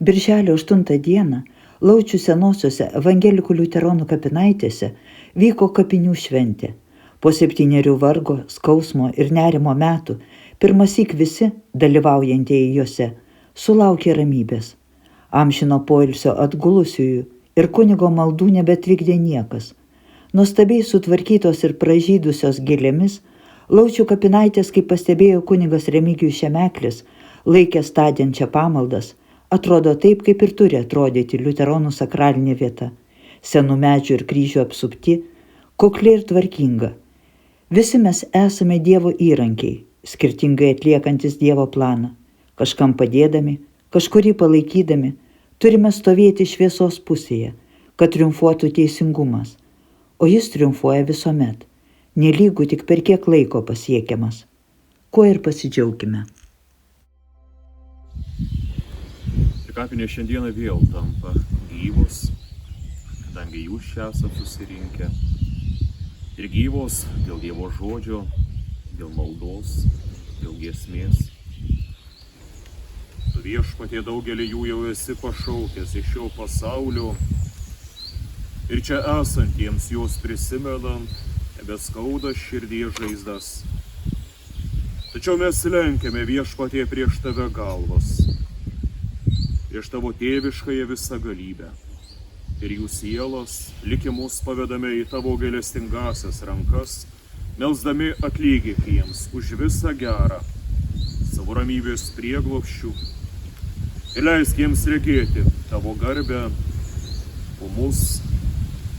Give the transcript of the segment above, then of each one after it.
Birželio 8 dieną Laučių senosiuose evangelikų liuteronų kapinaitėse vyko kapinių šventė. Po 7 vargo, skausmo ir nerimo metų pirmąsyk visi, dalyvaujantieji juose, sulaukė ramybės. Amžino poilsio atgulusiųjų ir kunigo maldų nebetrikdė niekas. Nuostabiai sutvarkytos ir pražydusios gėlėmis, Laučių kapinaitės, kaip pastebėjo kunigas Remigijus Šemeklis, laikęs tądien čia pamaldas, atrodo taip, kaip ir turi atrodyti liuteronų sakralinė vieta. Senų medžių ir kryžių apsupti, kukli ir tvarkinga. Visi mes esame Dievo įrankiai, skirtingai atliekantis Dievo planą. Kažkam padėdami, kažkurį palaikydami, turime stovėti šviesos pusėje, kad triumfuotų teisingumas. O jis triumfuoja visuomet, nelygų tik per kiek laiko pasiekiamas. Kuo ir pasidžiaukime. Kapinės šiandieną vėl tampa gyvos, kadangi jūs čia esate susirinkę. Ir gyvos dėl Dievo žodžio, dėl maldos, dėl giesmės. Tu Viešpatie daugelį jų jau esi pašaukęs iš šio pasaulio. Ir čia esantiems jos prisimenant, nebeskauda širdies žaizdas. Tačiau mes lenkiame Viešpatie prieš tave galvas, prieš tavo tėviškąją visagalybę. Ir jų sielas, likimus pavedame į tavo gailestingąsias rankas, melsdami atlygyk jiems už visą gerą, savo ramybės prieglobsčių. Ir leisk jiems regėti tavo garbę, o mus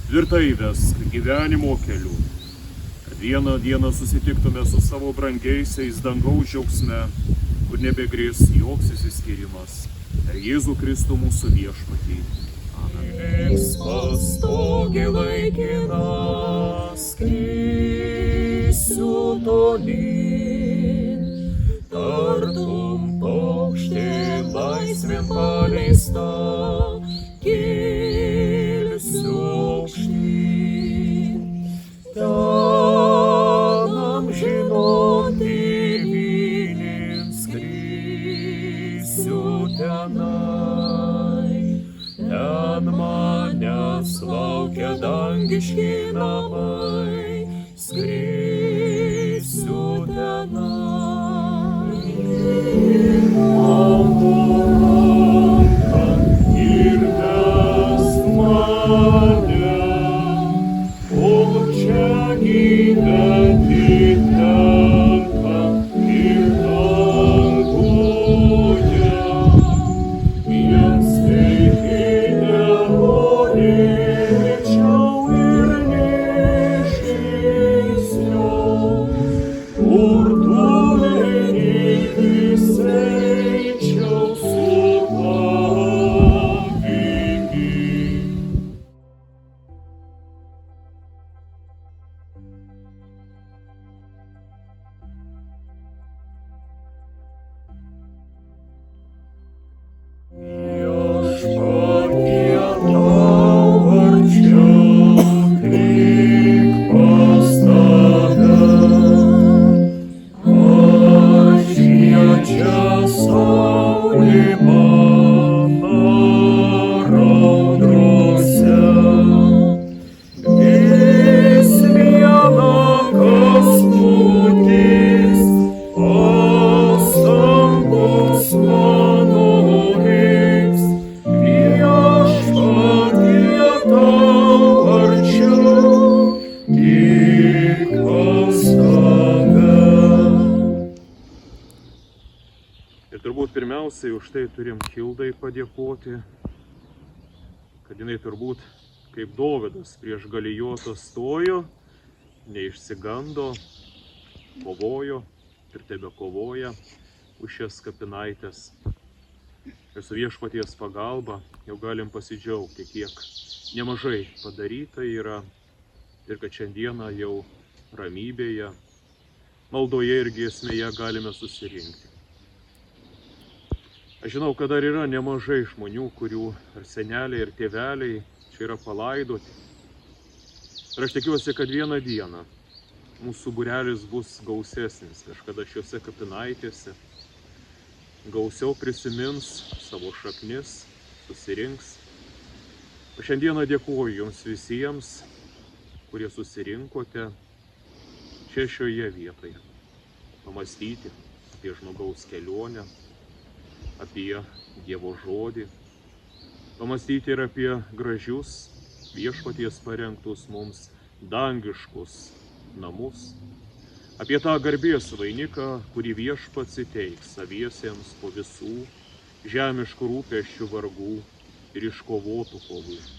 tvirtai vesk gyvenimo keliu, kad vieną dieną susitiktume su savo brangiaisiais dangaus džiaugsme, kur nebegrės joks išsiskyrimas. Per Jėzų Kristų mūsų viešpatį. Amen. Liks pastogė laikina, skrisiu tolyn, tartum paukštė laisvėn paleista, kilsiu aukštyn. Ten amžinon tėvynėn skrisiu tenai, ten manęs laukia dangiški namai, skrisiu tenai. Ir vesk mane, o čia gyventi tenka ir danguje. Jiems teikia norėčiau ir neišeisiu, kur tu eičiau su tavimi. Viešpatie tau arčiau, tik pas tave, šviečia saulė mano raudrose. Vis viena kasputis, pastangos mano reiks. Viešpatie tau arčiau, tik pas tave. Ir turbūt pirmiausiai už tai turim Hildai padėkoti, kad jinai turbūt kaip Dovydas prieš Galijotą stojo, neišsigando, kovojo ir tebekovoja už šias kapinaitės. Ir su Viešpaties pagalba jau galim pasidžiaugti, kiek nemažai padaryta yra ir kad šiandieną jau ramybėje, maldoje ir giesmėje galime susirinkti. Aš žinau, kad dar yra nemažai žmonių, kurių ar seneliai, ar tėveliai čia yra palaidoti. Ir aš tikiuosi, kad vieną dieną mūsų būrelis bus gausesnis kažkada šiuose kapinaitėse, gausiau prisimins savo šaknis, susirinks. O šiandieną dėkuoju jums visiems, kurie susirinkote čia šioje vietoje. Pamastyti apie žmogaus kelionę, apie Dievo žodį, pamastyti ir apie gražius viešpaties parengtus mums dangiškus namus, apie tą garbės vainiką, kurį viešpats įteiks saviesiems po visų žemiškų rūpesčių, vargų ir iškovotų kovų.